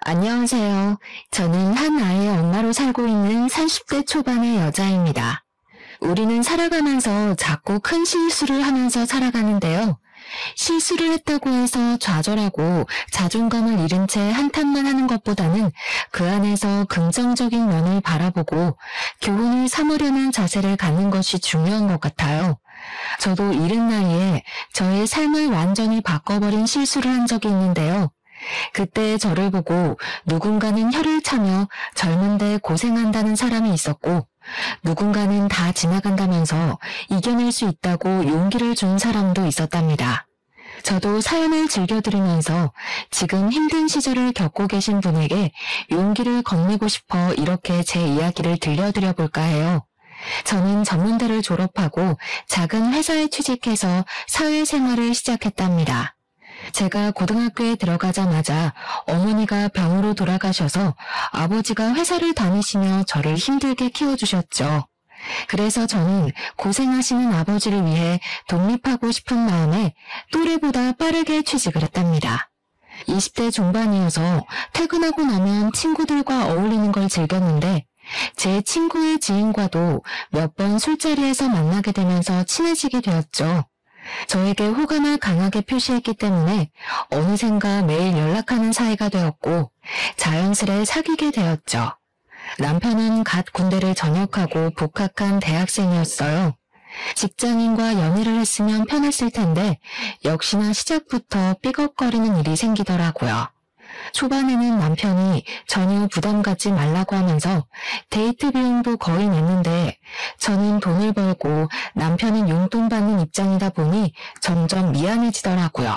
안녕하세요. 저는 한 아이의 엄마로 살고 있는 30대 초반의 여자입니다. 우리는 살아가면서 자꾸 큰 실수를 하면서 살아가는데요. 실수를 했다고 해서 좌절하고 자존감을 잃은 채 한탄만 하는 것보다는 그 안에서 긍정적인 면을 바라보고 교훈을 삼으려는 자세를 갖는 것이 중요한 것 같아요. 저도 이른 나이에 저의 삶을 완전히 바꿔버린 실수를 한 적이 있는데요. 그때 저를 보고 누군가는 혀를 차며 젊은데 고생한다는 사람이 있었고, 누군가는 다 지나간다면서 이겨낼 수 있다고 용기를 준 사람도 있었답니다. 저도 사연을 즐겨 들으면서 지금 힘든 시절을 겪고 계신 분에게 용기를 건네고 싶어 이렇게 제 이야기를 들려드려 볼까 해요. 저는 전문대를 졸업하고 작은 회사에 취직해서 사회생활을 시작했답니다. 제가 고등학교에 들어가자마자 어머니가 병으로 돌아가셔서 아버지가 회사를 다니시며 저를 힘들게 키워주셨죠. 그래서 저는 고생하시는 아버지를 위해 독립하고 싶은 마음에 또래보다 빠르게 취직을 했답니다. 20대 중반이어서 퇴근하고 나면 친구들과 어울리는 걸 즐겼는데 제 친구의 지인과도 몇 번 술자리에서 만나게 되면서 친해지게 되었죠. 저에게 호감을 강하게 표시했기 때문에 어느샌가 매일 연락하는 사이가 되었고 자연스레 사귀게 되었죠. 남편은 갓 군대를 전역하고 복학한 대학생이었어요. 직장인과 연애를 했으면 편했을 텐데 역시나 시작부터 삐걱거리는 일이 생기더라고요. 초반에는 남편이 전혀 부담 갖지 말라고 하면서 데이트 비용도 거의 냈는데 저는 돈을 벌고 남편은 용돈 받는 입장이다 보니 점점 미안해지더라고요.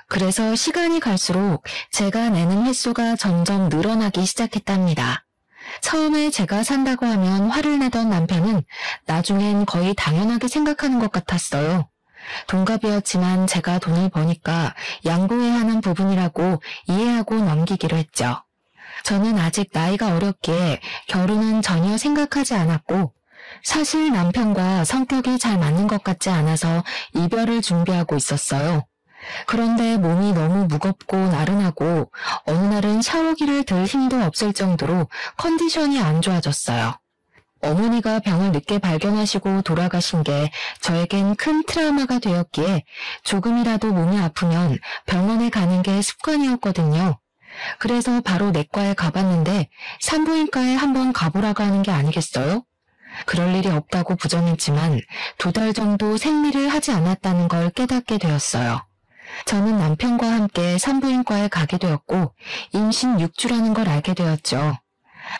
그래서 시간이 갈수록 제가 내는 횟수가 점점 늘어나기 시작했답니다. 처음에 제가 산다고 하면 화를 내던 남편은 나중엔 거의 당연하게 생각하는 것 같았어요. 동갑이었지만 제가 돈을 버니까 양보해야 하는 부분이라고 이해하고 넘기기로 했죠. 저는 아직 나이가 어렸기에 결혼은 전혀 생각하지 않았고 사실 남편과 성격이 잘 맞는 것 같지 않아서 이별을 준비하고 있었어요. 그런데 몸이 너무 무겁고 나른하고 어느 날은 샤워기를 들 힘도 없을 정도로 컨디션이 안 좋아졌어요. 어머니가 병을 늦게 발견하시고 돌아가신 게 저에겐 큰 트라우마가 되었기에 조금이라도 몸이 아프면 병원에 가는 게 습관이었거든요. 그래서 바로 내과에 가봤는데 산부인과에 한번 가보라고 하는 게 아니겠어요? 그럴 일이 없다고 부정했지만 2달 정도 생리를 하지 않았다는 걸 깨닫게 되었어요. 저는 남편과 함께 산부인과에 가게 되었고 임신 6주라는 걸 알게 되었죠.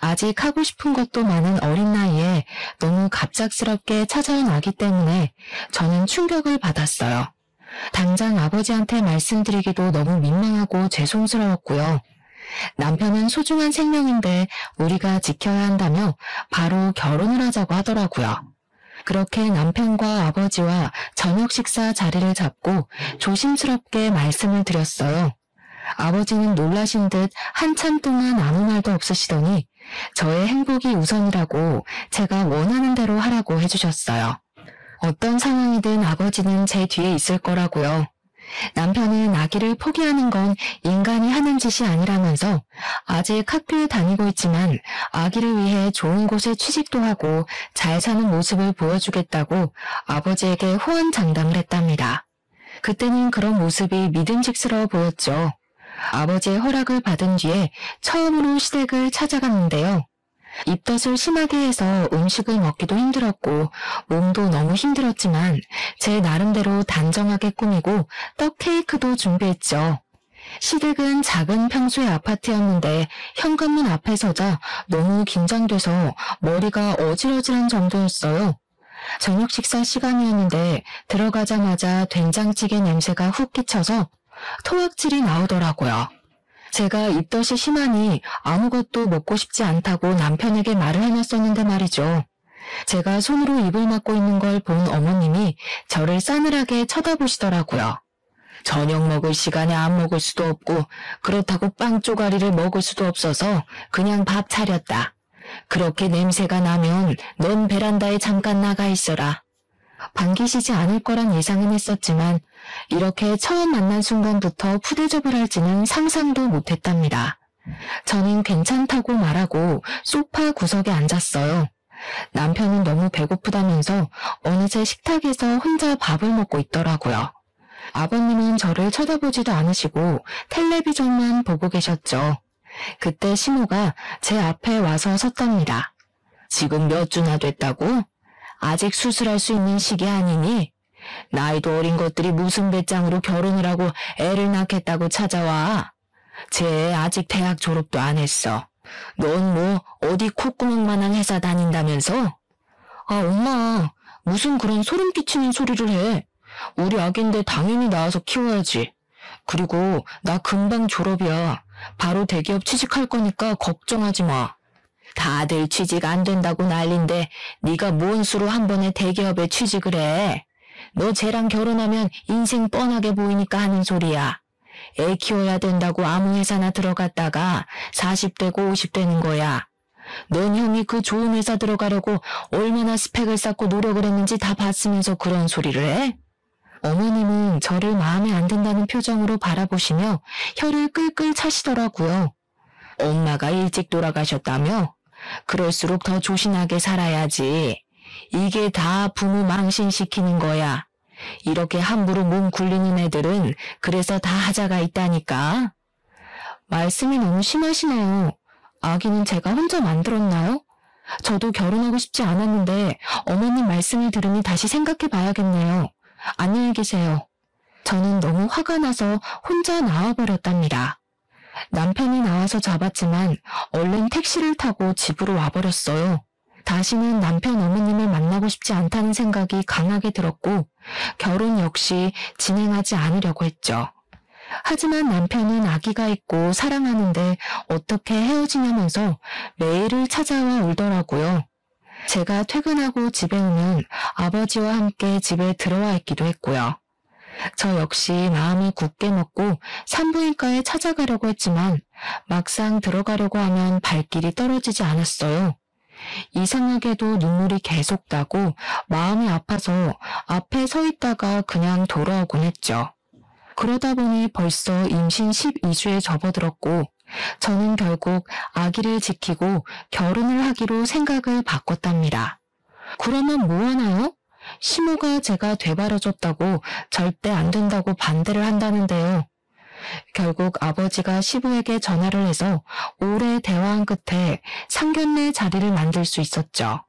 아직 하고 싶은 것도 많은 어린 나이에 너무 갑작스럽게 찾아온 아기 때문에 저는 충격을 받았어요. 당장 아버지한테 말씀드리기도 너무 민망하고 죄송스러웠고요. 남편은 소중한 생명인데 우리가 지켜야 한다며 바로 결혼을 하자고 하더라고요. 그렇게 남편과 아버지와 저녁 식사 자리를 잡고 조심스럽게 말씀을 드렸어요. 아버지는 놀라신 듯 한참 동안 아무 말도 없으시더니 저의 행복이 우선이라고 제가 원하는 대로 하라고 해주셨어요. 어떤 상황이든 아버지는 제 뒤에 있을 거라고요. 남편은 아기를 포기하는 건 인간이 하는 짓이 아니라면서 아직 학교에 다니고 있지만 아기를 위해 좋은 곳에 취직도 하고 잘 사는 모습을 보여주겠다고 아버지에게 호언장담을 했답니다. 그때는 그런 모습이 믿음직스러워 보였죠. 아버지의 허락을 받은 뒤에 처음으로 시댁을 찾아갔는데요. 입덧을 심하게 해서 음식을 먹기도 힘들었고 몸도 너무 힘들었지만 제 나름대로 단정하게 꾸미고 떡 케이크도 준비했죠. 시댁은 작은 평수의 아파트였는데 현관문 앞에 서자 너무 긴장돼서 머리가 어질어질한 정도였어요. 저녁 식사 시간이었는데 들어가자마자 된장찌개 냄새가 훅 끼쳐서 토악질이 나오더라고요. 제가 입덧이 심하니 아무것도 먹고 싶지 않다고 남편에게 말을 해놨었는데 말이죠. 제가 손으로 입을 막고 있는 걸 본 어머님이 저를 싸늘하게 쳐다보시더라고요. 저녁 먹을 시간에 안 먹을 수도 없고 그렇다고 빵 쪼가리를 먹을 수도 없어서 그냥 밥 차렸다. 그렇게 냄새가 나면 넌 베란다에 잠깐 나가 있어라. 반기시지 않을 거란 예상은 했었지만 이렇게 처음 만난 순간부터 푸대접을 할지는 상상도 못했답니다. 저는 괜찮다고 말하고 소파 구석에 앉았어요. 남편은 너무 배고프다면서 어느새 식탁에서 혼자 밥을 먹고 있더라고요. 아버님은 저를 쳐다보지도 않으시고 텔레비전만 보고 계셨죠. 그때 시모가 제 앞에 와서 섰답니다. 지금 몇 주나 됐다고? 아직 수술할 수 있는 시기 아니니? 나이도 어린 것들이 무슨 배짱으로 결혼을 하고 애를 낳겠다고 찾아와? 쟤 애 아직 대학 졸업도 안 했어. 넌 뭐 어디 콧구멍만한 회사 다닌다면서? 아, 엄마, 무슨 그런 소름 끼치는 소리를 해. 우리 아기인데 당연히 낳아서 키워야지. 그리고 나 금방 졸업이야. 바로 대기업 취직할 거니까 걱정하지 마. 다들 취직 안 된다고 난린데 네가 뭔 수로 한 번에 대기업에 취직을 해. 너 쟤랑 결혼하면 인생 뻔하게 보이니까 하는 소리야. 애 키워야 된다고 아무 회사나 들어갔다가 40대고 50대는 거야. 넌 형이 그 좋은 회사 들어가려고 얼마나 스펙을 쌓고 노력을 했는지 다 봤으면서 그런 소리를 해? 어머님은 저를 마음에 안 든다는 표정으로 바라보시며 혀를 끌끌 차시더라고요. 엄마가 일찍 돌아가셨다며? 그럴수록 더 조신하게 살아야지. 이게 다 부모 망신시키는 거야. 이렇게 함부로 몸 굴리는 애들은 그래서 다 하자가 있다니까. 말씀이 너무 심하시네요. 아기는 제가 혼자 만들었나요? 저도 결혼하고 싶지 않았는데 어머님 말씀을 들으니 다시 생각해 봐야겠네요. 안녕히 계세요. 저는 너무 화가 나서 혼자 나와버렸답니다. 남편이 나와서 잡았지만 얼른 택시를 타고 집으로 와버렸어요. 다시는 남편 어머님을 만나고 싶지 않다는 생각이 강하게 들었고 결혼 역시 진행하지 않으려고 했죠. 하지만 남편은 아기가 있고 사랑하는데 어떻게 헤어지냐면서 매일을 찾아와 울더라고요. 제가 퇴근하고 집에 오면 아버지와 함께 집에 들어와 있기도 했고요. 저 역시 마음이 굳게 먹고 산부인과에 찾아가려고 했지만 막상 들어가려고 하면 발길이 떨어지지 않았어요. 이상하게도 눈물이 계속 나고 마음이 아파서 앞에 서 있다가 그냥 돌아오곤 했죠. 그러다 보니 벌써 임신 12주에 접어들었고 저는 결국 아기를 지키고 결혼을 하기로 생각을 바꿨답니다. 그러면 뭐 하나요? 시모가 제가 되바라졌다고 절대 안 된다고 반대를 한다는데요. 결국 아버지가 시부에게 전화를 해서 오래 대화한 끝에 상견례 자리를 만들 수 있었죠.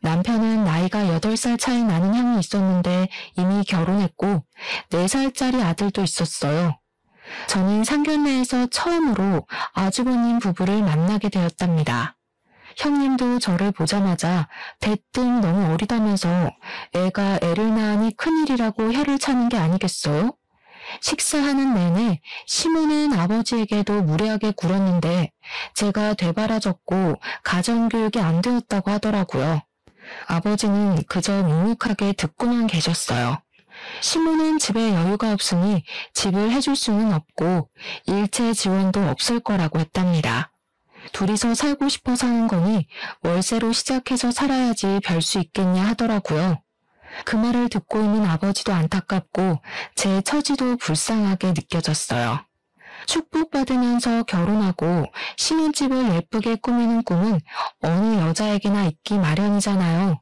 남편은 나이가 8살 차이 나는 형이 있었는데 이미 결혼했고 4살짜리 아들도 있었어요. 저는 상견례에서 처음으로 아주버님 부부를 만나게 되었답니다. 형님도 저를 보자마자 대뜸 너무 어리다면서 애가 애를 낳으니 큰일이라고 혀를 차는 게 아니겠어요? 식사하는 내내 시모는 아버지에게도 무례하게 굴었는데 제가 되바라졌고 가정교육이 안 되었다고 하더라고요. 아버지는 그저 묵묵하게 듣고만 계셨어요. 시모는 집에 여유가 없으니 집을 해줄 수는 없고 일체 지원도 없을 거라고 했답니다. 둘이서 살고 싶어 사는 거니 월세로 시작해서 살아야지 별 수 있겠냐 하더라고요. 그 말을 듣고 있는 아버지도 안타깝고 제 처지도 불쌍하게 느껴졌어요. 축복받으면서 결혼하고 신혼집을 예쁘게 꾸미는 꿈은 어느 여자에게나 있기 마련이잖아요.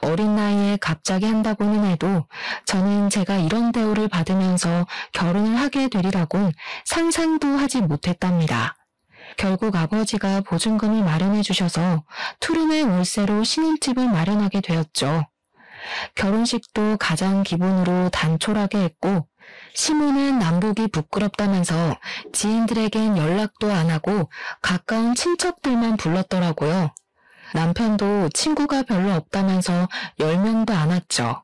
어린 나이에 갑자기 한다고는 해도 저는 제가 이런 대우를 받으면서 결혼을 하게 되리라곤 상상도 하지 못했답니다. 결국 아버지가 보증금을 마련해 주셔서 투룸의 월세로 신혼집을 마련하게 되었죠. 결혼식도 가장 기본으로 단촐하게 했고 시모는 남복이 부끄럽다면서 지인들에겐 연락도 안 하고 가까운 친척들만 불렀더라고요. 남편도 친구가 별로 없다면서 10명도 안 왔죠.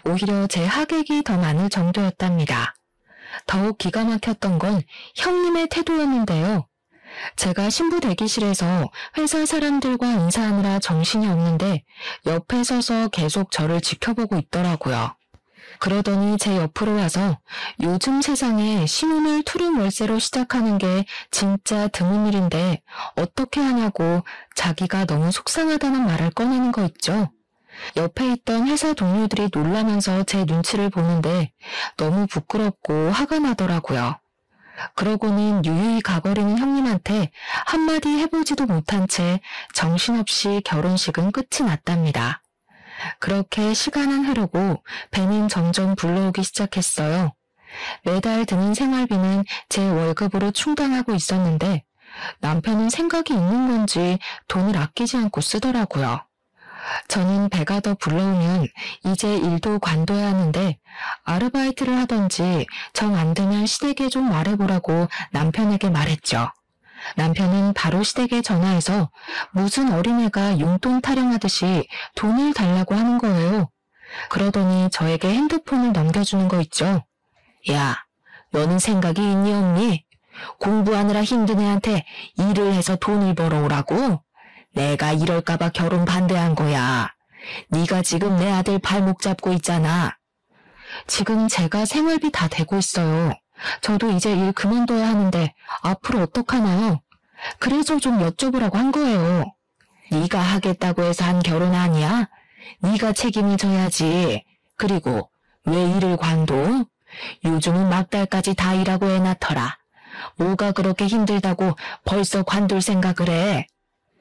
오히려 제 하객이 더 많을 정도였답니다. 더욱 기가 막혔던 건 형님의 태도였는데요. 제가 신부 대기실에서 회사 사람들과 인사하느라 정신이 없는데 옆에 서서 계속 저를 지켜보고 있더라고요. 그러더니 제 옆으로 와서 요즘 세상에 신혼을 투룸 월세로 시작하는 게 진짜 드문 일인데 어떻게 하냐고 자기가 너무 속상하다는 말을 꺼내는 거 있죠. 옆에 있던 회사 동료들이 놀라면서 제 눈치를 보는데 너무 부끄럽고 화가 나더라고요. 그러고는 유유히 가버리는 형님한테 한마디 해보지도 못한 채 정신없이 결혼식은 끝이 났답니다. 그렇게 시간은 흐르고 배는 점점 불러오기 시작했어요. 매달 드는 생활비는 제 월급으로 충당하고 있었는데 남편은 생각이 있는 건지 돈을 아끼지 않고 쓰더라고요. 저는 배가 더 불러오면 이제 일도 관둬야 하는데 아르바이트를 하던지 정 안 되면 시댁에 좀 말해보라고 남편에게 말했죠. 남편은 바로 시댁에 전화해서 무슨 어린애가 용돈 타령하듯이 돈을 달라고 하는 거예요. 그러더니 저에게 핸드폰을 넘겨주는 거 있죠. 야, 너는 생각이 있니 없니? 공부하느라 힘든 애한테 일을 해서 돈을 벌어오라고? 내가 이럴까봐 결혼 반대한 거야. 네가 지금 내 아들 발목 잡고 있잖아. 지금 제가 생활비 다 대고 있어요. 저도 이제 일 그만둬야 하는데 앞으로 어떡하나요? 그래서 좀 여쭤보라고 한 거예요. 네가 하겠다고 해서 한 결혼 아니야? 네가 책임을 져야지. 그리고 왜 일을 관둬? 요즘은 막달까지 다 일하고 애 낳더라. 뭐가 그렇게 힘들다고 벌써 관둘 생각을 해?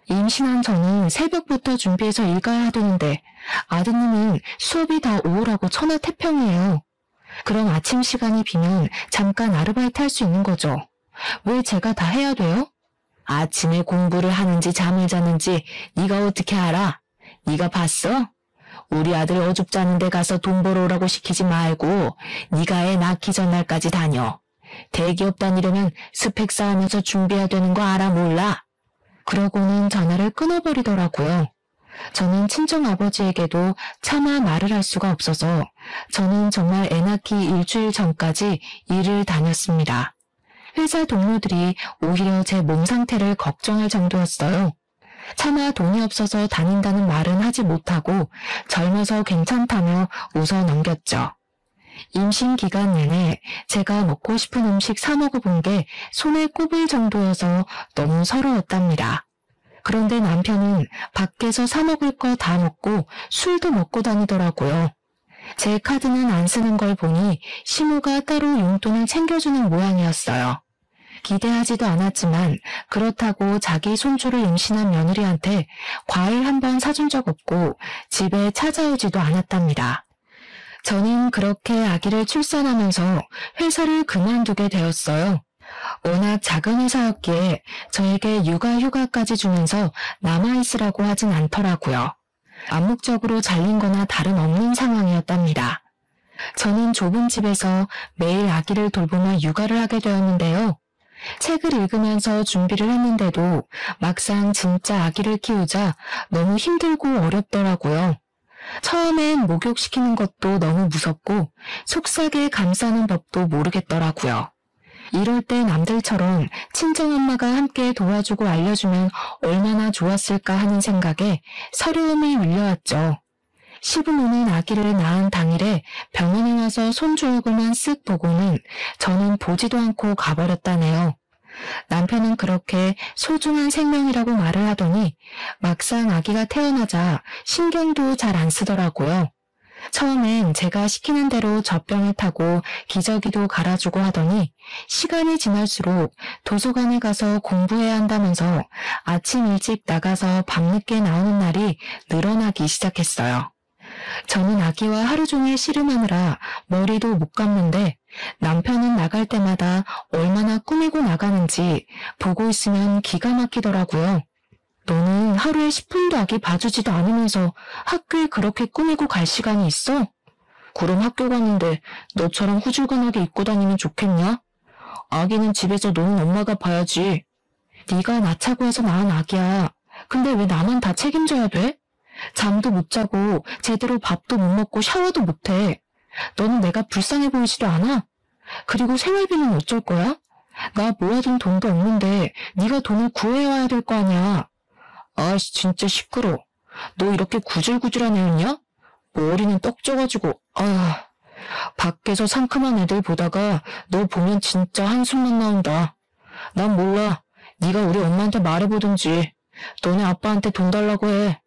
임신한 저는 새벽부터 준비해서 일 가야 하는데 아드님은 수업이 다 오후라고 천하태평이에요. 그럼 아침 시간이 비면 잠깐 아르바이트 할 수 있는 거죠. 왜 제가 다 해야 돼요? 아침에 공부를 하는지 잠을 자는지 네가 어떻게 알아? 네가 봤어? 우리 아들 어줍잖은 데 가서 돈 벌어오라고 시키지 말고 네가 애 낳기 전날까지 다녀. 대기업 다니려면 스펙 쌓으면서 준비해야 되는 거 알아 몰라? 그러고는 전화를 끊어버리더라고요. 저는 친정아버지에게도 차마 말을 할 수가 없어서 저는 정말 애 낳기 일주일 전까지 일을 다녔습니다. 회사 동료들이 오히려 제 몸 상태를 걱정할 정도였어요. 차마 돈이 없어서 다닌다는 말은 하지 못하고 젊어서 괜찮다며 웃어 넘겼죠. 임신 기간 내내 제가 먹고 싶은 음식 사 먹어본 게 손에 꼽을 정도여서 너무 서러웠답니다. 그런데 남편은 밖에서 사 먹을 거 다 먹고 술도 먹고 다니더라고요. 제 카드는 안 쓰는 걸 보니 시모가 따로 용돈을 챙겨주는 모양이었어요. 기대하지도 않았지만 그렇다고 자기 손주를 임신한 며느리한테 과일 한 번 사준 적 없고 집에 찾아오지도 않았답니다. 저는 그렇게 아기를 출산하면서 회사를 그만두게 되었어요. 워낙 작은 회사였기에 저에게 육아휴가까지 주면서 남아있으라고 하진 않더라고요. 암묵적으로 잘린 거나 다름없는 상황이었답니다. 저는 좁은 집에서 매일 아기를 돌보며 육아를 하게 되었는데요. 책을 읽으면서 준비를 했는데도 막상 진짜 아기를 키우자 너무 힘들고 어렵더라고요. 처음엔 목욕시키는 것도 너무 무섭고 속삭여 감싸는 법도 모르겠더라고요. 이럴 때 남들처럼 친정엄마가 함께 도와주고 알려주면 얼마나 좋았을까 하는 생각에 서러움이 밀려왔죠. 시부모는 아기를 낳은 당일에 병원에 와서 손주 얼굴만 쓱 보고는 저는 보지도 않고 가버렸다네요. 남편은 그렇게 소중한 생명이라고 말을 하더니 막상 아기가 태어나자 신경도 잘 안 쓰더라고요. 처음엔 제가 시키는 대로 젖병을 타고 기저귀도 갈아주고 하더니 시간이 지날수록 도서관에 가서 공부해야 한다면서 아침 일찍 나가서 밤늦게 나오는 날이 늘어나기 시작했어요. 저는 아기와 하루 종일 씨름하느라 머리도 못 감는데 남편은 나갈 때마다 얼마나 꾸미고 나가는지 보고 있으면 기가 막히더라고요. 너는 하루에 10분도 아기 봐주지도 않으면서 학교에 그렇게 꾸미고 갈 시간이 있어? 그럼 학교 가는데 너처럼 후줄근하게 입고 다니면 좋겠냐? 아기는 집에서 노는 엄마가 봐야지. 네가 낳자고 해서 낳은 아기야. 근데 왜 나만 다 책임져야 돼? 잠도 못 자고 제대로 밥도 못 먹고 샤워도 못 해. 너는 내가 불쌍해 보이지도 않아? 그리고 생활비는 어쩔 거야? 나 모아둔 돈도 없는데 네가 돈을 구해와야 될 거 아니야. 아씨 진짜 시끄러. 너 이렇게 구질구질한 애였냐? 머리는 떡져가지고 밖에서 상큼한 애들 보다가 너 보면 진짜 한숨만 나온다. 난 몰라. 네가 우리 엄마한테 말해보든지. 너네 아빠한테 돈 달라고 해.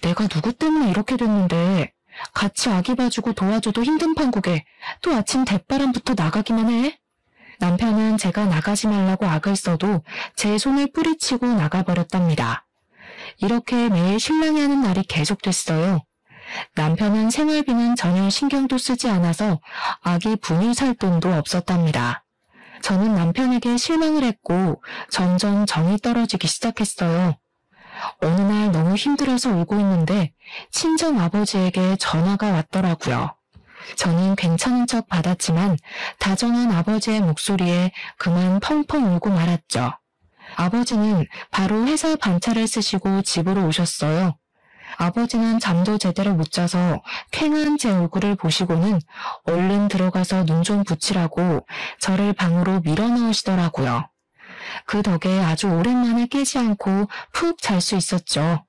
내가 누구 때문에 이렇게 됐는데 같이 아기 봐주고 도와줘도 힘든 판국에 또 아침 대바람부터 나가기만 해? 남편은 제가 나가지 말라고 악을 써도 제 손을 뿌리치고 나가버렸답니다. 이렇게 매일 신랑이 하는 날이 계속됐어요. 남편은 생활비는 전혀 신경도 쓰지 않아서 아기 분유 살 돈도 없었답니다. 저는 남편에게 실망을 했고 점점 정이 떨어지기 시작했어요. 어느 날 너무 힘들어서 울고 있는데 친정 아버지에게 전화가 왔더라고요. 저는 괜찮은 척 받았지만 다정한 아버지의 목소리에 그만 펑펑 울고 말았죠. 아버지는 바로 회사 반차를 쓰시고 집으로 오셨어요. 아버지는 잠도 제대로 못 자서 쾌한 제 얼굴을 보시고는 얼른 들어가서 눈 좀 붙이라고 저를 방으로 밀어넣으시더라고요. 그 덕에 아주 오랜만에 깨지 않고 푹 잘 수 있었죠.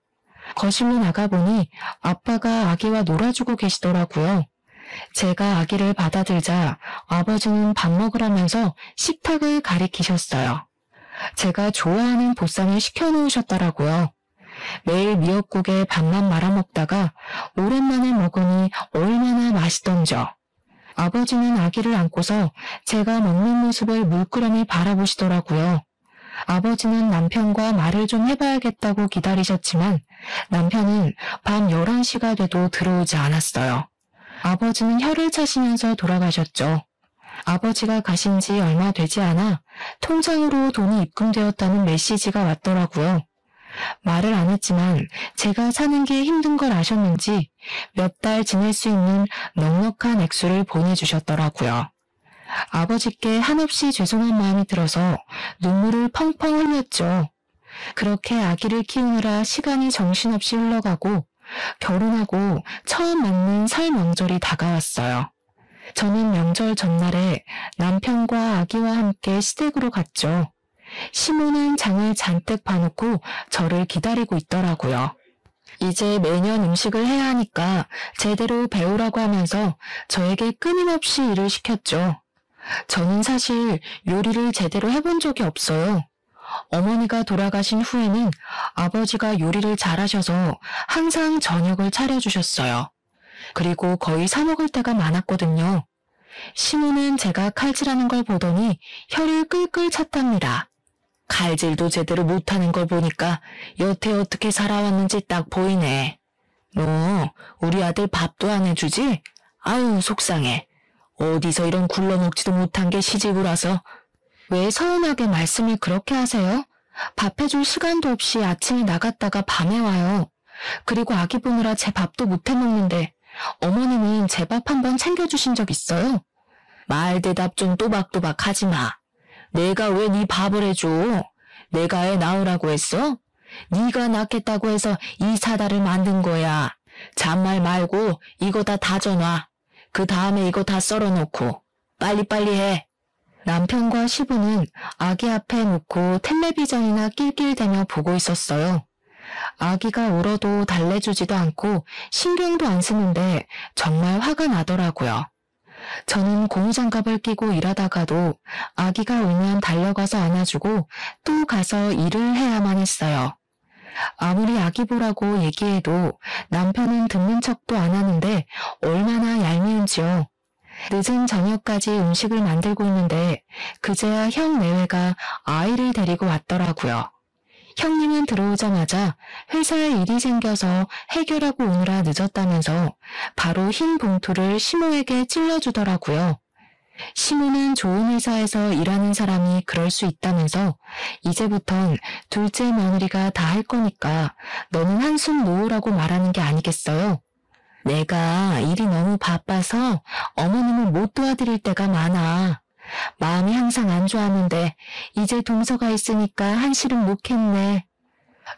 거실로 나가보니 아빠가 아기와 놀아주고 계시더라고요. 제가 아기를 받아들자 아버지는 밥 먹으라면서 식탁을 가리키셨어요. 제가 좋아하는 보쌈을 시켜놓으셨더라고요. 매일 미역국에 밥만 말아먹다가 오랜만에 먹으니 얼마나 맛있던죠. 아버지는 아기를 안고서 제가 먹는 모습을 물끄러미 바라보시더라고요. 아버지는 남편과 말을 좀 해봐야겠다고 기다리셨지만 남편은 밤 11시가 돼도 들어오지 않았어요. 아버지는 혀를 차시면서 돌아가셨죠. 아버지가 가신 지 얼마 되지 않아 통장으로 돈이 입금되었다는 메시지가 왔더라고요. 말을 안 했지만 제가 사는 게 힘든 걸 아셨는지 몇 달 지낼 수 있는 넉넉한 액수를 보내주셨더라고요. 아버지께 한없이 죄송한 마음이 들어서 눈물을 펑펑 흘렸죠. 그렇게 아기를 키우느라 시간이 정신없이 흘러가고 결혼하고 처음 맞는 설 명절이 다가왔어요. 저는 명절 전날에 남편과 아기와 함께 시댁으로 갔죠. 시모는 장을 잔뜩 봐놓고 저를 기다리고 있더라고요. 이제 매년 음식을 해야 하니까 제대로 배우라고 하면서 저에게 끊임없이 일을 시켰죠. 저는 사실 요리를 제대로 해본 적이 없어요. 어머니가 돌아가신 후에는 아버지가 요리를 잘하셔서 항상 저녁을 차려주셨어요. 그리고 거의 사 먹을 때가 많았거든요. 시모는 제가 칼질하는 걸 보더니 혀를 끌끌 찼답니다. 칼질도 제대로 못하는 걸 보니까 여태 어떻게 살아왔는지 딱 보이네. 너 우리 아들 밥도 안 해주지? 아유 속상해. 어디서 이런 굴러먹지도 못한 게 시집을 와서. 왜 서운하게 말씀을 그렇게 하세요? 밥 해줄 시간도 없이 아침에 나갔다가 밤에 와요. 그리고 아기 보느라 제 밥도 못 해먹는데 어머니는 제 밥 한번 챙겨주신 적 있어요? 말 대답 좀 또박또박 하지 마. 내가 왜 네 밥을 해줘? 내가 애 낳으라고 했어? 네가 낳겠다고 해서 이 사다를 만든 거야. 잔말 말고 이거 다 다져놔. 그 다음에 이거 다 썰어놓고 빨리빨리 해. 남편과 시부는 아기 앞에 놓고 텔레비전이나 낄낄대며 보고 있었어요. 아기가 울어도 달래주지도 않고 신경도 안 쓰는데 정말 화가 나더라고요. 저는 고무장갑을 끼고 일하다가도 아기가 울면 달려가서 안아주고 또 가서 일을 해야만 했어요. 아무리 아기 보라고 얘기해도 남편은 듣는 척도 안 하는데 얼마나 얄미운지요. 늦은 저녁까지 음식을 만들고 있는데 그제야 형 내외가 아이를 데리고 왔더라고요. 형님은 들어오자마자 회사에 일이 생겨서 해결하고 오느라 늦었다면서 바로 흰 봉투를 시모에게 찔러주더라고요. 시모는 좋은 회사에서 일하는 사람이 그럴 수 있다면서 이제부턴 둘째 며느리가 다 할 거니까 너는 한숨 놓으라고 말하는 게 아니겠어요? 내가 일이 너무 바빠서 어머님을 못 도와드릴 때가 많아. 마음이 항상 안 좋았는데 이제 동서가 있으니까 한시름 놓겠네.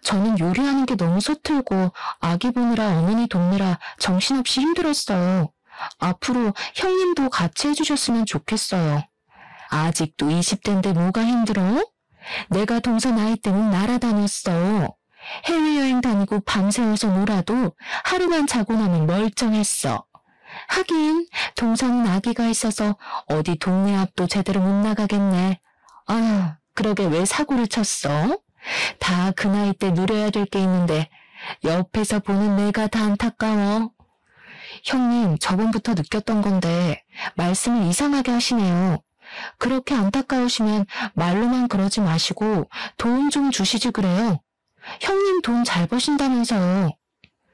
저는 요리하는 게 너무 서툴고 아기 보느라 어머니 돕느라 정신없이 힘들었어요. 앞으로 형님도 같이 해주셨으면 좋겠어요. 아직도 20대인데 뭐가 힘들어? 내가 동서 나이 때는 날아다녔어. 해외여행 다니고 밤새워서 놀아도 하루만 자고 나면 멀쩡했어. 하긴 동서는 아기가 있어서 어디 동네 앞도 제대로 못 나가겠네. 아휴, 그러게 왜 사고를 쳤어? 다 그 나이 때 누려야 될 게 있는데 옆에서 보는 내가 다 안타까워. 형님, 저번부터 느꼈던 건데 말씀을 이상하게 하시네요. 그렇게 안타까우시면 말로만 그러지 마시고 도움 좀 주시지 그래요. 형님 돈 잘 버신다면서요.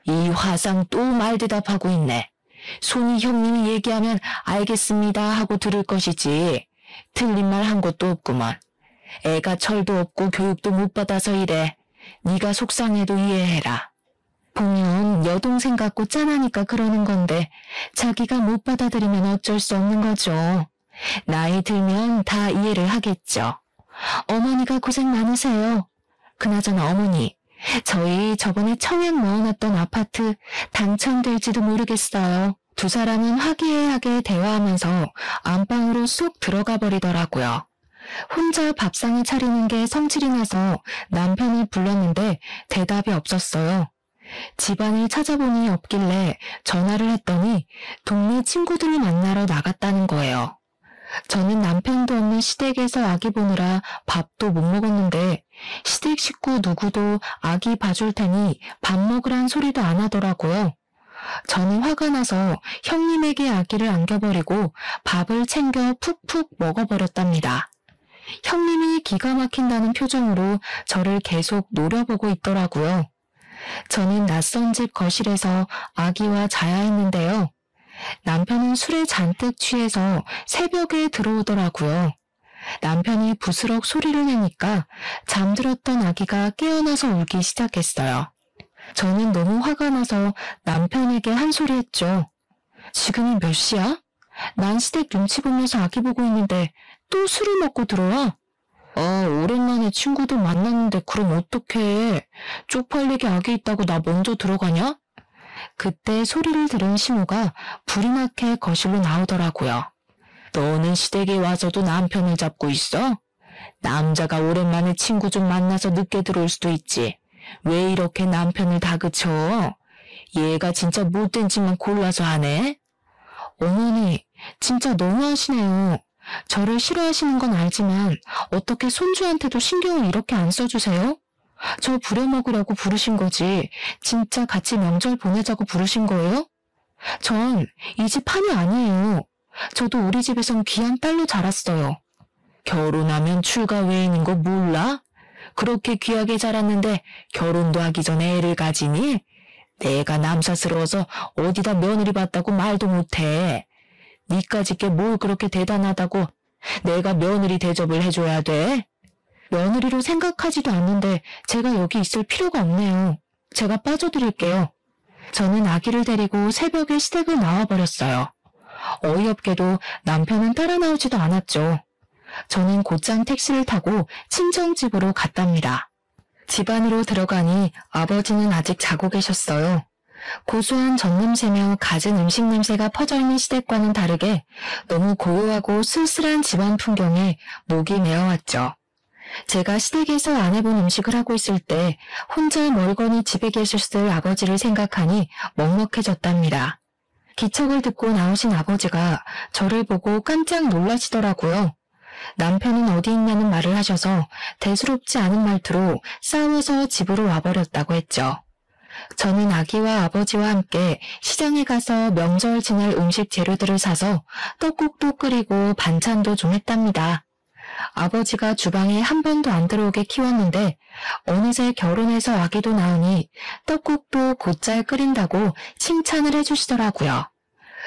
이 화상 또 말대답하고 있네. 손이 형님이 얘기하면 알겠습니다 하고 들을 것이지 틀린 말 한 것도 없구만. 애가 철도 없고 교육도 못 받아서 이래. 네가 속상해도 이해해라. 보면 여동생 같고 짠하니까 그러는 건데 자기가 못 받아들이면 어쩔 수 없는 거죠. 나이 들면 다 이해를 하겠죠. 어머니가 고생 많으세요. 그나저나 어머니, 저희 저번에 청약 넣어놨던 아파트 당첨될지도 모르겠어요. 두 사람은 화기애애하게 대화하면서 안방으로 쏙 들어가 버리더라고요. 혼자 밥상을 차리는 게 성질이 나서 남편을 불렀는데 대답이 없었어요. 집안을 찾아보니 없길래 전화를 했더니 동네 친구들을 만나러 나갔다는 거예요. 저는 남편도 없는 시댁에서 아기 보느라 밥도 못 먹었는데 시댁 식구 누구도 아기 봐줄 테니 밥 먹으란 소리도 안 하더라고요. 저는 화가 나서 형님에게 아기를 안겨버리고 밥을 챙겨 푹푹 먹어버렸답니다. 형님이 기가 막힌다는 표정으로 저를 계속 노려보고 있더라고요. 저는 낯선 집 거실에서 아기와 자야 했는데요. 남편은 술에 잔뜩 취해서 새벽에 들어오더라고요. 남편이 부스럭 소리를 내니까 잠들었던 아기가 깨어나서 울기 시작했어요. 저는 너무 화가 나서 남편에게 한 소리 했죠. 지금이 몇 시야? 난 시댁 눈치 보면서 아기 보고 있는데 또 술을 먹고 들어와? 오랜만에 친구들 만났는데 그럼 어떡해. 쪽팔리게 아기 있다고 나 먼저 들어가냐? 그때 소리를 들은 시모가 불이 나게 거실로 나오더라고요. 너는 시댁에 와서도 남편을 잡고 있어? 남자가 오랜만에 친구 좀 만나서 늦게 들어올 수도 있지. 왜 이렇게 남편을 다그쳐? 얘가 진짜 못된 짓만 골라서 하네? 어머니, 진짜 너무하시네요. 저를 싫어하시는 건 알지만 어떻게 손주한테도 신경을 이렇게 안 써주세요? 저 부려먹으려고 부르신 거지 진짜 같이 명절 보내자고 부르신 거예요? 전 이 집 판이 아니에요. 저도 우리 집에선 귀한 딸로 자랐어요. 결혼하면 출가 외인인 거 몰라? 그렇게 귀하게 자랐는데 결혼도 하기 전에 애를 가지니? 내가 남사스러워서 어디다 며느리 봤다고 말도 못해. 니까짓 게 뭘 그렇게 대단하다고 내가 며느리 대접을 해줘야 돼? 며느리로 생각하지도 않는데 제가 여기 있을 필요가 없네요. 제가 빠져드릴게요. 저는 아기를 데리고 새벽에 시댁을 나와버렸어요. 어이없게도 남편은 따라 나오지도 않았죠. 저는 곧장 택시를 타고 친정집으로 갔답니다. 집 안으로 들어가니 아버지는 아직 자고 계셨어요. 고소한 젖냄새며 갖은 음식 냄새가 퍼져있는 시댁과는 다르게 너무 고요하고 쓸쓸한 집안 풍경에 목이 메어왔죠. 제가 시댁에서 안 해본 음식을 하고 있을 때 혼자 멀거니 집에 계셨을 아버지를 생각하니 먹먹해졌답니다. 기척을 듣고 나오신 아버지가 저를 보고 깜짝 놀라시더라고요. 남편은 어디 있냐는 말을 하셔서 대수롭지 않은 말투로 싸워서 집으로 와버렸다고 했죠. 저는 아기와 아버지와 함께 시장에 가서 명절 지낼 음식 재료들을 사서 떡국도 끓이고 반찬도 좀 했답니다. 아버지가 주방에 한 번도 안 들어오게 키웠는데 어느새 결혼해서 아기도 낳으니 떡국도 곧잘 끓인다고 칭찬을 해주시더라고요.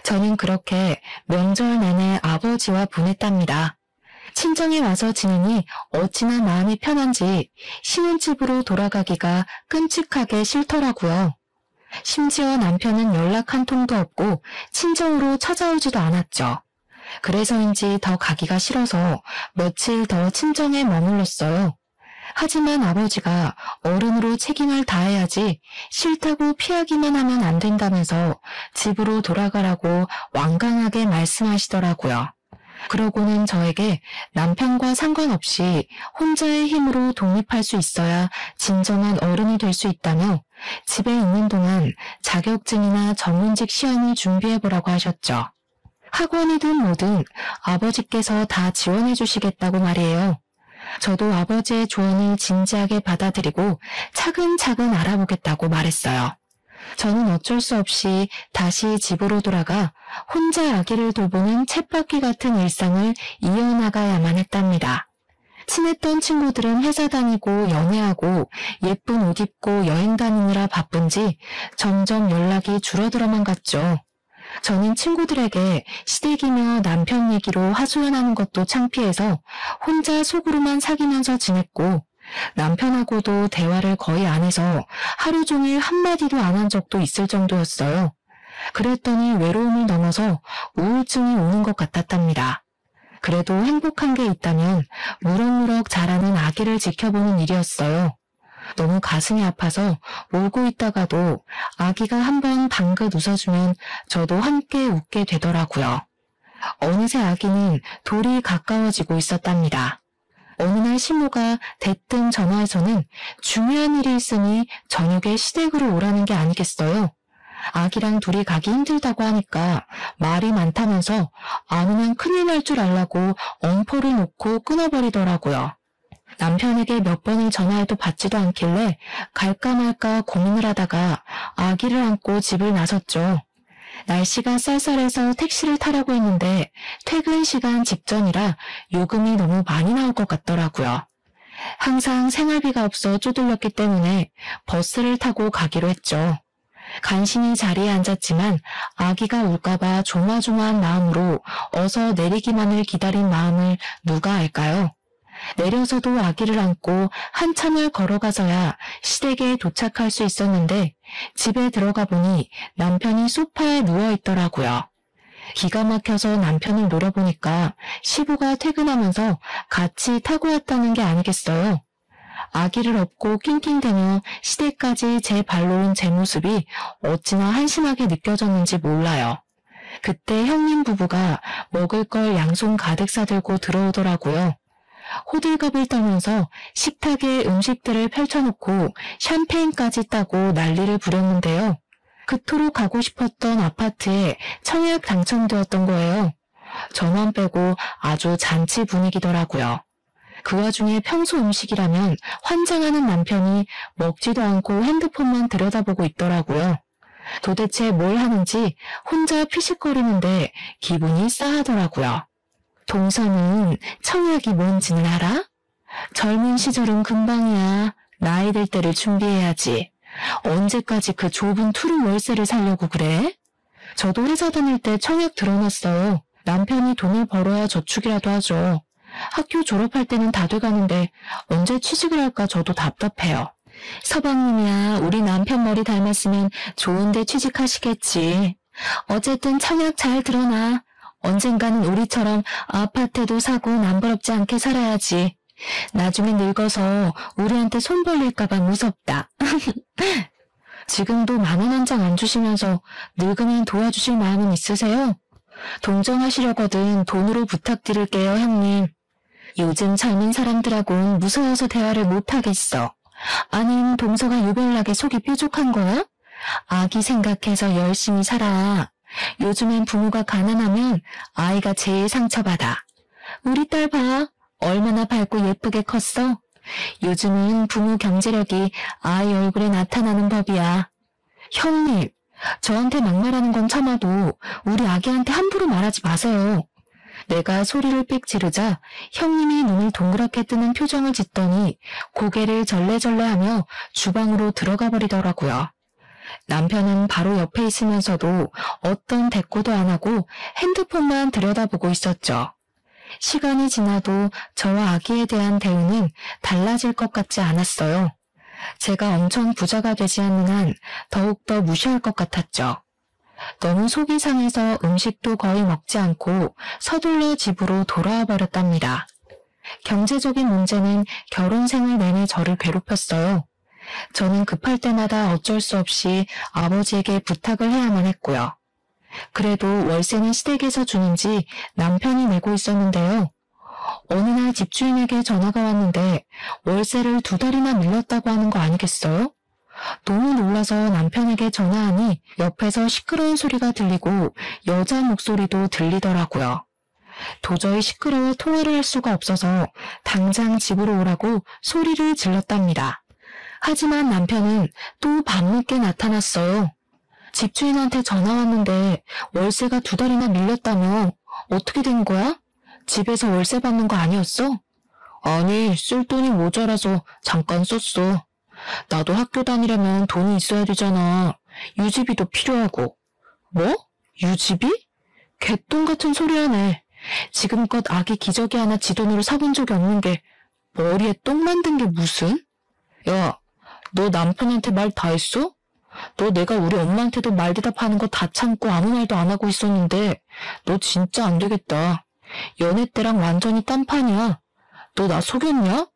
저는 그렇게 명절 내내 아버지와 보냈답니다. 친정에 와서 지내니 어찌나 마음이 편한지 신혼집으로 돌아가기가 끔찍하게 싫더라고요. 심지어 남편은 연락 한 통도 없고 친정으로 찾아오지도 않았죠. 그래서인지 더 가기가 싫어서 며칠 더 친정에 머물렀어요. 하지만 아버지가 어른으로 책임을 다해야지 싫다고 피하기만 하면 안 된다면서 집으로 돌아가라고 완강하게 말씀하시더라고요. 그러고는 저에게 남편과 상관없이 혼자의 힘으로 독립할 수 있어야 진정한 어른이 될 수 있다며 집에 있는 동안 자격증이나 전문직 시험을 준비해보라고 하셨죠. 학원이든 뭐든 아버지께서 다 지원해 주시겠다고 말이에요. 저도 아버지의 조언을 진지하게 받아들이고 차근차근 알아보겠다고 말했어요. 저는 어쩔 수 없이 다시 집으로 돌아가 혼자 아기를 돌보는 쳇바퀴 같은 일상을 이어나가야만 했답니다. 친했던 친구들은 회사 다니고 연애하고 예쁜 옷 입고 여행 다니느라 바쁜지 점점 연락이 줄어들어만 갔죠. 저는 친구들에게 시댁이며 남편 얘기로 하소연하는 것도 창피해서 혼자 속으로만 사귀면서 지냈고, 남편하고도 대화를 거의 안 해서 하루 종일 한마디도 안 한 적도 있을 정도였어요. 그랬더니 외로움을 넘어서 우울증이 오는 것 같았답니다. 그래도 행복한 게 있다면 무럭무럭 자라는 아기를 지켜보는 일이었어요. 너무 가슴이 아파서 울고 있다가도 아기가 한번 방긋 웃어주면 저도 함께 웃게 되더라고요. 어느새 아기는 돌이 가까워지고 있었답니다. 어느 날 시모가 대뜸 전화해서는 중요한 일이 있으니 저녁에 시댁으로 오라는 게 아니겠어요. 아기랑 둘이 가기 힘들다고 하니까 말이 많다면서 안 오면 큰일 날 줄 알라고 엄포를 놓고 끊어버리더라고요. 남편에게 몇 번을 전화해도 받지도 않길래 갈까 말까 고민을 하다가 아기를 안고 집을 나섰죠. 날씨가 쌀쌀해서 택시를 타라고 했는데 퇴근 시간 직전이라 요금이 너무 많이 나올 것 같더라고요. 항상 생활비가 없어 쪼들렸기 때문에 버스를 타고 가기로 했죠. 간신히 자리에 앉았지만 아기가 울까봐 조마조마한 마음으로 어서 내리기만을 기다린 마음을 누가 알까요? 내려서도 아기를 안고 한참을 걸어가서야 시댁에 도착할 수 있었는데 집에 들어가 보니 남편이 소파에 누워있더라고요. 기가 막혀서 남편을 노려보니까 시부가 퇴근하면서 같이 타고 왔다는 게 아니겠어요. 아기를 업고 낑낑대며 시댁까지 제 발로 온 제 모습이 어찌나 한심하게 느껴졌는지 몰라요. 그때 형님 부부가 먹을 걸 양손 가득 싸들고 들어오더라고요. 호들갑을 떨면서 식탁에 음식들을 펼쳐놓고 샴페인까지 따고 난리를 부렸는데요. 그토록 가고 싶었던 아파트에 청약 당첨되었던 거예요. 저만 빼고 아주 잔치 분위기더라고요. 그 와중에 평소 음식이라면 환장하는 남편이 먹지도 않고 핸드폰만 들여다보고 있더라고요. 도대체 뭘 하는지 혼자 피식거리는데 기분이 싸하더라고요. 동서는 청약이 뭔지는 알아? 젊은 시절은 금방이야. 나이 들 때를 준비해야지. 언제까지 그 좁은 투룸 월세를 살려고 그래? 저도 회사 다닐 때 청약 들어놨어요. 남편이 돈을 벌어야 저축이라도 하죠. 학교 졸업할 때는 다 돼가는데 언제 취직을 할까 저도 답답해요. 서방님이야 우리 남편 머리 닮았으면 좋은데 취직하시겠지. 어쨌든 청약 잘 들어놔. 언젠가는 우리처럼 아파트도 사고 남부럽지 않게 살아야지. 나중에 늙어서 우리한테 손 벌릴까봐 무섭다. 지금도 10,000원 한 장 안 주시면서 늙으면 도와주실 마음은 있으세요? 동정하시려거든 돈으로 부탁드릴게요, 형님. 요즘 젊은 사람들하고는 무서워서 대화를 못하겠어. 아님 동서가 유별나게 속이 뾰족한 거야? 아기 생각해서 열심히 살아. 요즘엔 부모가 가난하면 아이가 제일 상처받아. 우리 딸 봐. 얼마나 밝고 예쁘게 컸어? 요즘은 부모 경제력이 아이 얼굴에 나타나는 법이야. 형님, 저한테 막말하는 건 참아도 우리 아기한테 함부로 말하지 마세요. 내가 소리를 삑 지르자 형님이 눈을 동그랗게 뜨는 표정을 짓더니 고개를 절레절레하며 주방으로 들어가 버리더라고요. 남편은 바로 옆에 있으면서도 어떤 대꾸도 안 하고 핸드폰만 들여다보고 있었죠. 시간이 지나도 저와 아기에 대한 대우는 달라질 것 같지 않았어요. 제가 엄청 부자가 되지 않는 한 더욱더 무시할 것 같았죠. 너무 속이 상해서 음식도 거의 먹지 않고 서둘러 집으로 돌아와 버렸답니다. 경제적인 문제는 결혼 생활 내내 저를 괴롭혔어요. 저는 급할 때마다 어쩔 수 없이 아버지에게 부탁을 해야만 했고요. 그래도 월세는 시댁에서 주는지 남편이 내고 있었는데요. 어느 날 집주인에게 전화가 왔는데 월세를 2달이나 밀렸다고 하는 거 아니겠어요? 너무 놀라서 남편에게 전화하니 옆에서 시끄러운 소리가 들리고 여자 목소리도 들리더라고요. 도저히 시끄러워 통화를 할 수가 없어서 당장 집으로 오라고 소리를 질렀답니다. 하지만 남편은 또 밤늦게 나타났어요. 집주인한테 전화 왔는데 월세가 2달이나 밀렸다며. 어떻게 된 거야? 집에서 월세 받는 거 아니었어? 아니, 쓸 돈이 모자라서 잠깐 썼어. 나도 학교 다니려면 돈이 있어야 되잖아. 유지비도 필요하고. 뭐? 유지비? 개똥 같은 소리 하네. 지금껏 아기 기저귀 하나 지 돈으로 사본 적이 없는 게 머리에 똥 만든 게 무슨? 야, 너 남편한테 말 다 했어? 너 내가 우리 엄마한테도 말 대답하는 거 다 참고 아무 말도 안 하고 있었는데 너 진짜 안 되겠다. 연애 때랑 완전히 딴판이야. 너 나 속였냐?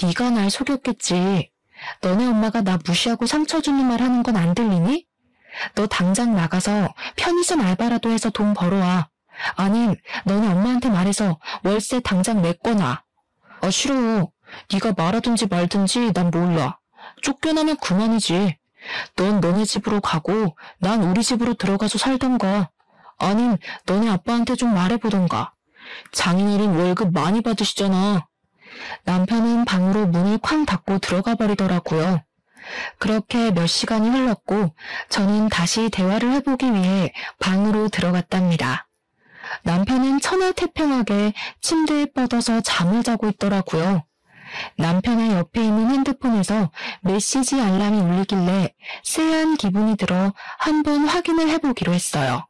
네가 날 속였겠지. 너네 엄마가 나 무시하고 상처 주는 말 하는 건 안 들리니? 너 당장 나가서 편의점 알바라도 해서 돈 벌어와. 아님 너네 엄마한테 말해서 월세 당장 내거나. 아 싫어. 네가 말하든지 말든지 난 몰라. 쫓겨나면 그만이지. 넌 너네 집으로 가고 난 우리 집으로 들어가서 살던가. 아님 너네 아빠한테 좀 말해보던가. 장인어른 월급 많이 받으시잖아. 남편은 방으로 문을 쾅 닫고 들어가 버리더라고요. 그렇게 몇 시간이 흘렀고 저는 다시 대화를 해보기 위해 방으로 들어갔답니다. 남편은 천하태평하게 침대에 뻗어서 잠을 자고 있더라고요. 남편의 옆에 있는 핸드폰에서 메시지 알람이 울리길래 쎄한 기분이 들어 한번 확인을 해보기로 했어요.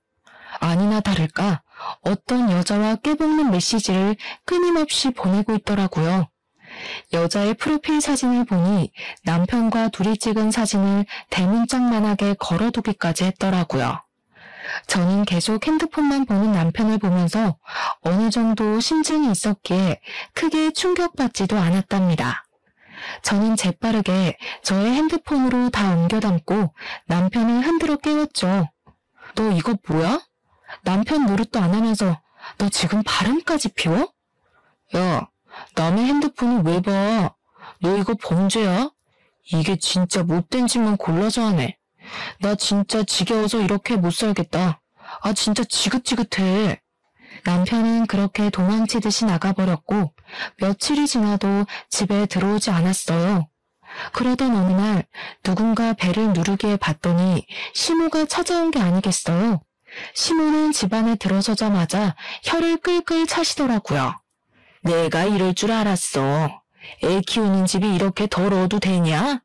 아니나 다를까 어떤 여자와 깨볶는 메시지를 끊임없이 보내고 있더라고요. 여자의 프로필 사진을 보니 남편과 둘이 찍은 사진을 대문짝만하게 걸어두기까지 했더라고요. 저는 계속 핸드폰만 보는 남편을 보면서 어느 정도 심증이 있었기에 크게 충격받지도 않았답니다. 저는 재빠르게 저의 핸드폰으로 다 옮겨 담고 남편을 흔들어 깨웠죠. 너 이거 뭐야? 남편 노릇도 안 하면서 너 지금 바람까지 피워? 야, 남의 핸드폰을 왜 봐? 너 이거 범죄야? 이게 진짜 못된 짓만 골라서 하네. 나 진짜 지겨워서 이렇게 못 살겠다. 아 진짜 지긋지긋해. 남편은 그렇게 도망치듯이 나가버렸고 며칠이 지나도 집에 들어오지 않았어요. 그러던 어느 날 누군가 배를 누르게 봤더니 시모가 찾아온 게 아니겠어요. 시모는 집 안에 들어서자마자 혀를 끌끌 차시더라고요. 내가 이럴 줄 알았어. 애 키우는 집이 이렇게 더러워도 되냐?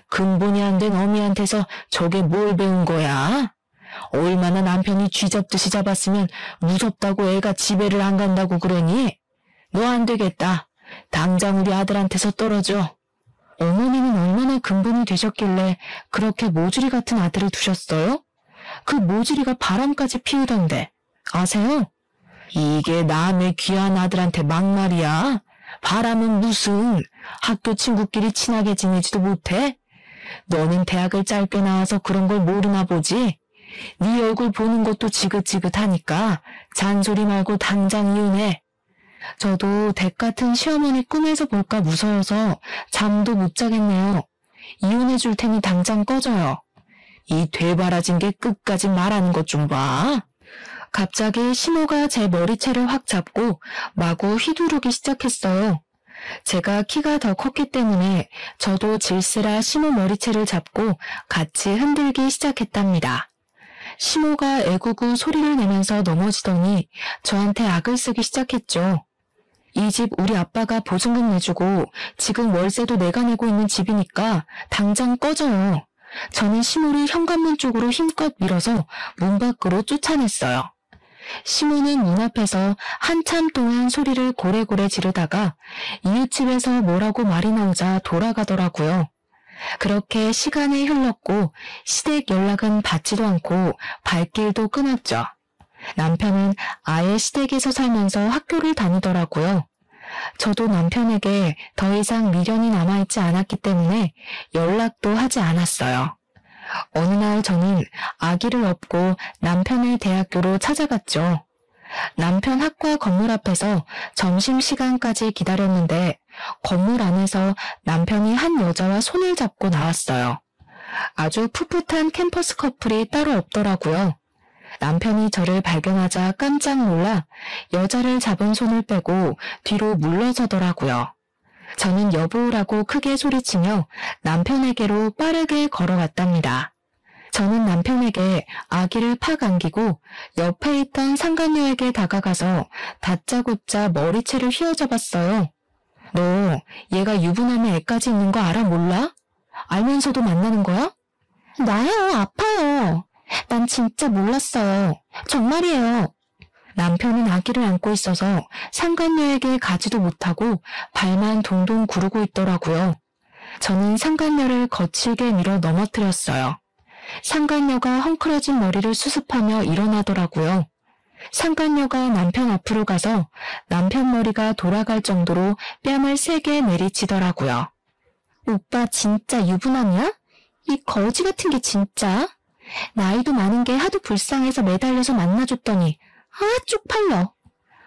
근본이 안 된 어미한테서 저게 뭘 배운 거야? 얼마나 남편이 쥐잡듯이 잡았으면 무섭다고 애가 집에를 안 간다고 그러니? 너 안 되겠다. 당장 우리 아들한테서 떨어져. 어머니는 얼마나 근본이 되셨길래 그렇게 모주리 같은 아들을 두셨어요? 그 모주리가 바람까지 피우던데. 아세요? 이게 남의 귀한 아들한테 막말이야. 바람은 무슨 학교 친구끼리 친하게 지내지도 못해? 너는 대학을 짧게 나와서 그런 걸 모르나 보지? 네 얼굴 보는 것도 지긋지긋하니까 잔소리 말고 당장 이혼해. 저도 댁 같은 시어머니 꿈에서 볼까 무서워서 잠도 못 자겠네요. 이혼해 줄 테니 당장 꺼져요. 이 되바라진 게 끝까지 말하는 것 좀 봐. 갑자기 시모가 제 머리채를 확 잡고 마구 휘두르기 시작했어요. 제가 키가 더 컸기 때문에 저도 질세라 시모 머리채를 잡고 같이 흔들기 시작했답니다. 시모가 애구구 소리를 내면서 넘어지더니 저한테 악을 쓰기 시작했죠. 이 집 우리 아빠가 보증금 내주고 지금 월세도 내가 내고 있는 집이니까 당장 꺼져요. 저는 시모를 현관문 쪽으로 힘껏 밀어서 문 밖으로 쫓아냈어요. 시모는 문 앞에서 한참 동안 소리를 고래고래 지르다가 이웃집에서 뭐라고 말이 나오자 돌아가더라고요. 그렇게 시간이 흘렀고 시댁 연락은 받지도 않고 발길도 끊었죠. 남편은 아예 시댁에서 살면서 학교를 다니더라고요. 저도 남편에게 더 이상 미련이 남아있지 않았기 때문에 연락도 하지 않았어요. 어느 날 저는 아기를 업고 남편의 대학교로 찾아갔죠. 남편 학과 건물 앞에서 점심시간까지 기다렸는데 건물 안에서 남편이 한 여자와 손을 잡고 나왔어요. 아주 풋풋한 캠퍼스 커플이 따로 없더라고요. 남편이 저를 발견하자 깜짝 놀라 여자를 잡은 손을 빼고 뒤로 물러서더라고요. 저는 여보라고 크게 소리치며 남편에게로 빠르게 걸어갔답니다. 저는 남편에게 아기를 팍 안기고 옆에 있던 상간녀에게 다가가서 다짜고짜 머리채를 휘어잡았어요. 너 얘가 유부남의 애까지 있는 거 알아 몰라? 알면서도 만나는 거야? 나요, 아파요. 난 진짜 몰랐어요. 정말이에요. 남편은 아기를 안고 있어서 상간녀에게 가지도 못하고 발만 동동 구르고 있더라고요. 저는 상간녀를 거칠게 밀어 넘어뜨렸어요. 상간녀가 헝클어진 머리를 수습하며 일어나더라고요. 상간녀가 남편 앞으로 가서 남편 머리가 돌아갈 정도로 뺨을 세게 내리치더라고요. 오빠 진짜 유부남이야? 이 거지 같은 게 진짜? 나이도 많은 게 하도 불쌍해서 매달려서 만나줬더니 쪽팔려.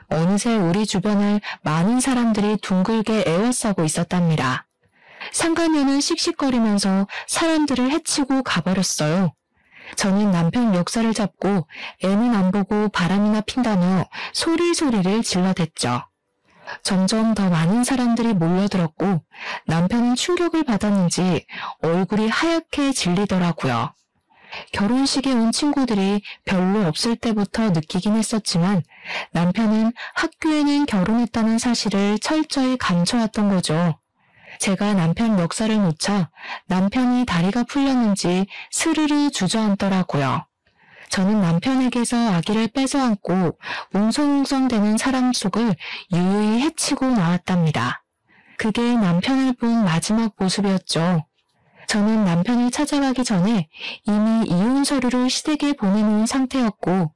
어느새 우리 주변을 많은 사람들이 둥글게 에워싸고 있었답니다. 상간녀는 씩씩거리면서 사람들을 해치고 가버렸어요. 저는 남편 멱살을 잡고 애는 안 보고 바람이나 핀다며 소리소리를 질러댔죠. 점점 더 많은 사람들이 몰려들었고 남편은 충격을 받았는지 얼굴이 하얗게 질리더라고요. 결혼식에 온 친구들이 별로 없을 때부터 느끼긴 했었지만 남편은 학교에는 결혼했다는 사실을 철저히 감춰왔던 거죠. 제가 남편 멱살을 놓자 남편이 다리가 풀렸는지 스르르 주저앉더라고요. 저는 남편에게서 아기를 뺏어 안고 웅성웅성대는 사람 속을 유유히 헤치고 나왔답니다. 그게 남편을 본 마지막 모습이었죠. 저는 남편을 찾아가기 전에 이미 이혼 서류를 시댁에 보내놓은 상태였고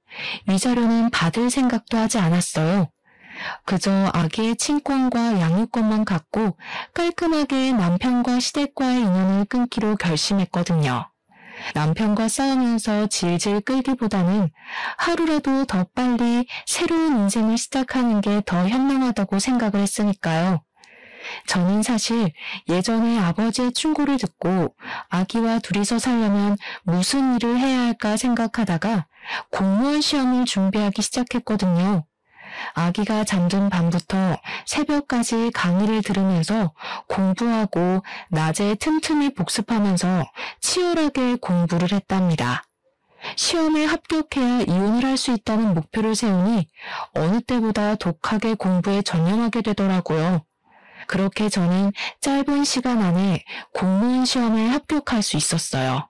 위자료는 받을 생각도 하지 않았어요. 그저 아기의 친권과 양육권만 갖고 깔끔하게 남편과 시댁과의 인연을 끊기로 결심했거든요. 남편과 싸우면서 질질 끌기보다는 하루라도 더 빨리 새로운 인생을 시작하는 게 더 현명하다고 생각을 했으니까요. 저는 사실 예전에 아버지의 충고를 듣고 아기와 둘이서 살려면 무슨 일을 해야 할까 생각하다가 공무원 시험을 준비하기 시작했거든요. 아기가 잠든 밤부터 새벽까지 강의를 들으면서 공부하고 낮에 틈틈이 복습하면서 치열하게 공부를 했답니다. 시험에 합격해야 이혼을 할 수 있다는 목표를 세우니 어느 때보다 독하게 공부에 전념하게 되더라고요. 그렇게 저는 짧은 시간 안에 공무원 시험에 합격할 수 있었어요.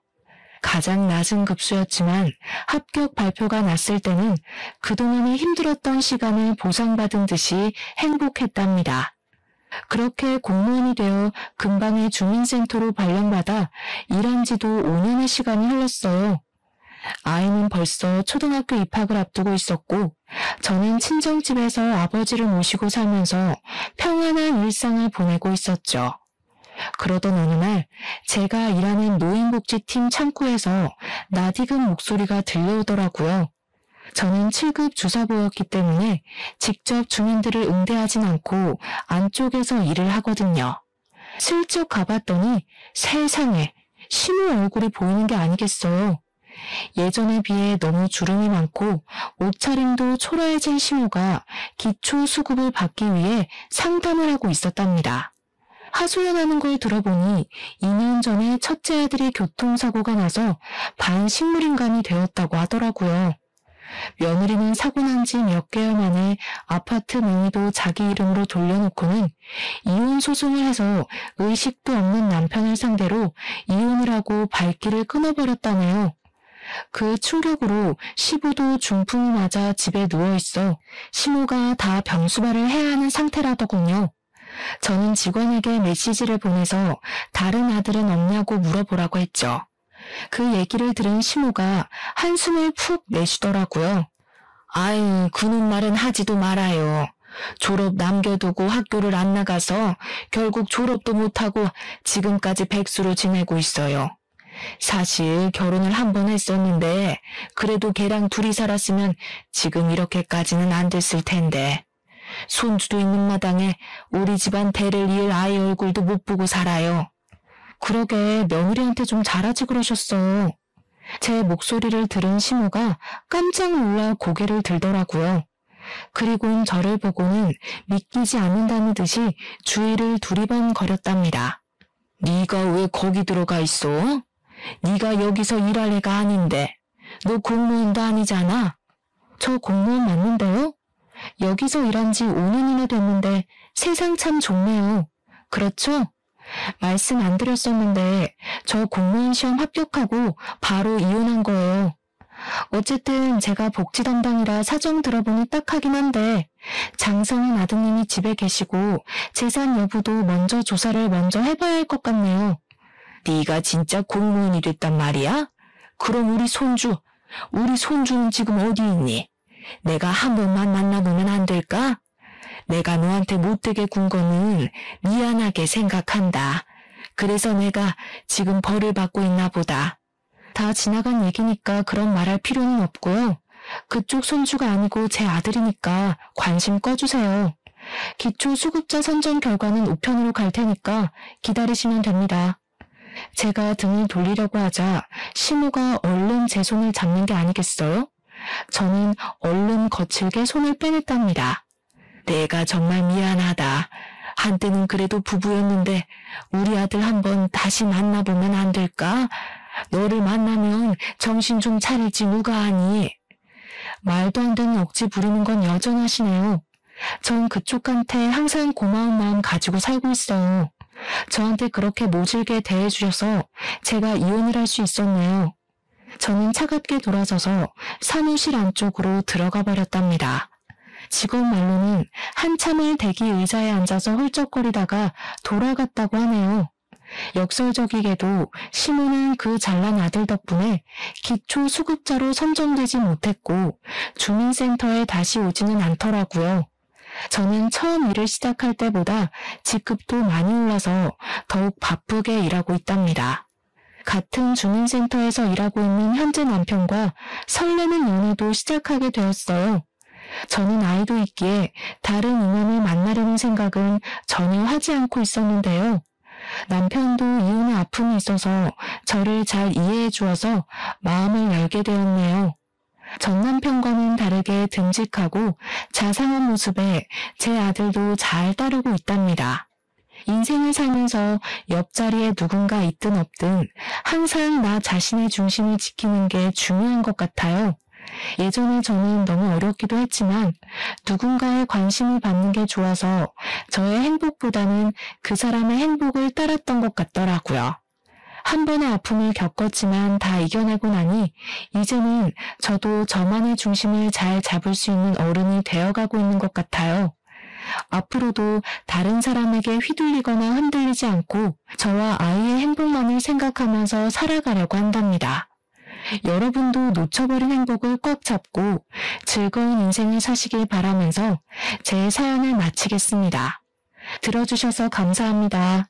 가장 낮은 급수였지만 합격 발표가 났을 때는 그동안에 힘들었던 시간을 보상받은 듯이 행복했답니다. 그렇게 공무원이 되어 근방의 주민센터로 발령받아 일한 지도 5년의 시간이 흘렀어요. 아이는 벌써 초등학교 입학을 앞두고 있었고 저는 친정집에서 아버지를 모시고 살면서 평안한 일상을 보내고 있었죠. 그러던 어느 날 제가 일하는 노인복지팀 창구에서 낯익은 목소리가 들려오더라고요. 저는 7급 주사부였기 때문에 직접 주민들을 응대하진 않고 안쪽에서 일을 하거든요. 슬쩍 가봤더니 세상에 시무 얼굴이 보이는 게 아니겠어요. 예전에 비해 너무 주름이 많고 옷차림도 초라해진 시무가 기초 수급을 받기 위해 상담을 하고 있었답니다. 하소연하는 걸 들어보니 2년 전에 첫째 아들이 교통사고가 나서 반식물인간이 되었다고 하더라고요. 며느리는 사고 난 지 몇 개월 만에 아파트 명의도 자기 이름으로 돌려놓고는 이혼 소송을 해서 의식도 없는 남편을 상대로 이혼을 하고 발길을 끊어버렸다네요. 그 충격으로 시부도 중풍이 맞아 집에 누워있어 시모가 다 병수발을 해야 하는 상태라더군요. 저는 직원에게 메시지를 보내서 다른 아들은 없냐고 물어보라고 했죠. 그 얘기를 들은 시모가 한숨을 푹 내쉬더라고요. 아이, 그놈 말은 하지도 말아요. 졸업 남겨두고 학교를 안 나가서 결국 졸업도 못하고 지금까지 백수로 지내고 있어요. 사실 결혼을 한 번 했었는데 그래도 걔랑 둘이 살았으면 지금 이렇게까지는 안 됐을 텐데. 손주도 있는 마당에 우리 집안 대를 이을 아이 얼굴도 못 보고 살아요. 그러게 며느리한테 좀 잘하지 그러셨어. 제 목소리를 들은 시모가 깜짝 놀라 고개를 들더라고요. 그리고는 저를 보고는 믿기지 않는다는 듯이 주위를 두리번거렸답니다. 네가 왜 거기 들어가 있어? 네가 여기서 일할 애가 아닌데. 너 공무원도 아니잖아. 저 공무원 맞는데요? 여기서 일한 지 5년이나 됐는데 세상 참 좋네요. 그렇죠? 말씀 안 드렸었는데 저 공무원 시험 합격하고 바로 이혼한 거예요. 어쨌든 제가 복지 담당이라 사정 들어보니 딱하긴 한데 장성인 아드님이 집에 계시고 재산 여부도 먼저 조사를 먼저 해봐야 할 것 같네요. 네가 진짜 공무원이 됐단 말이야? 그럼 우리 손주는 지금 어디 있니? 내가 한 번만 만나보면 안 될까? 내가 너한테 못되게 군 거는 미안하게 생각한다. 그래서 내가 지금 벌을 받고 있나 보다. 다 지나간 얘기니까 그런 말할 필요는 없고요. 그쪽 손주가 아니고 제 아들이니까 관심 꺼주세요. 기초수급자 선정 결과는 우편으로 갈 테니까 기다리시면 됩니다. 제가 등을 돌리려고 하자 시모가 얼른 제 손을 잡는 게 아니겠어요? 저는 얼른 거칠게 손을 빼냈답니다. 내가 정말 미안하다. 한때는 그래도 부부였는데 우리 아들 한번 다시 만나보면 안 될까? 너를 만나면 정신 좀 차릴지 누가 아니. 말도 안 되는 억지 부리는 건 여전하시네요. 전 그쪽한테 항상 고마운 마음 가지고 살고 있어요. 저한테 그렇게 모질게 대해주셔서 제가 이혼을 할 수 있었네요. 저는 차갑게 돌아서서 사무실 안쪽으로 들어가 버렸답니다. 직원 말로는 한참을 대기 의자에 앉아서 훌쩍거리다가 돌아갔다고 하네요. 역설적이게도 시모는 그 잘난 아들 덕분에 기초수급자로 선정되지 못했고 주민센터에 다시 오지는 않더라고요. 저는 처음 일을 시작할 때보다 직급도 많이 올라서 더욱 바쁘게 일하고 있답니다. 같은 주민센터에서 일하고 있는 현재 남편과 설레는 연애도 시작하게 되었어요. 저는 아이도 있기에 다른 인연을 만나려는 생각은 전혀 하지 않고 있었는데요. 남편도 이혼의 아픔이 있어서 저를 잘 이해해 주어서 마음을 열게 되었네요. 전 남편과는 다르게 듬직하고 자상한 모습에 제 아들도 잘 따르고 있답니다. 인생을 살면서 옆자리에 누군가 있든 없든 항상 나 자신의 중심을 지키는 게 중요한 것 같아요. 예전에 저는 너무 어렵기도 했지만 누군가의 관심을 받는 게 좋아서 저의 행복보다는 그 사람의 행복을 따랐던 것 같더라고요. 한 번의 아픔을 겪었지만 다 이겨내고 나니 이제는 저도 저만의 중심을 잘 잡을 수 있는 어른이 되어가고 있는 것 같아요. 앞으로도 다른 사람에게 휘둘리거나 흔들리지 않고 저와 아이의 행복만을 생각하면서 살아가려고 한답니다. 여러분도 놓쳐버린 행복을 꽉 잡고 즐거운 인생을 사시길 바라면서 제 사연을 마치겠습니다. 들어주셔서 감사합니다.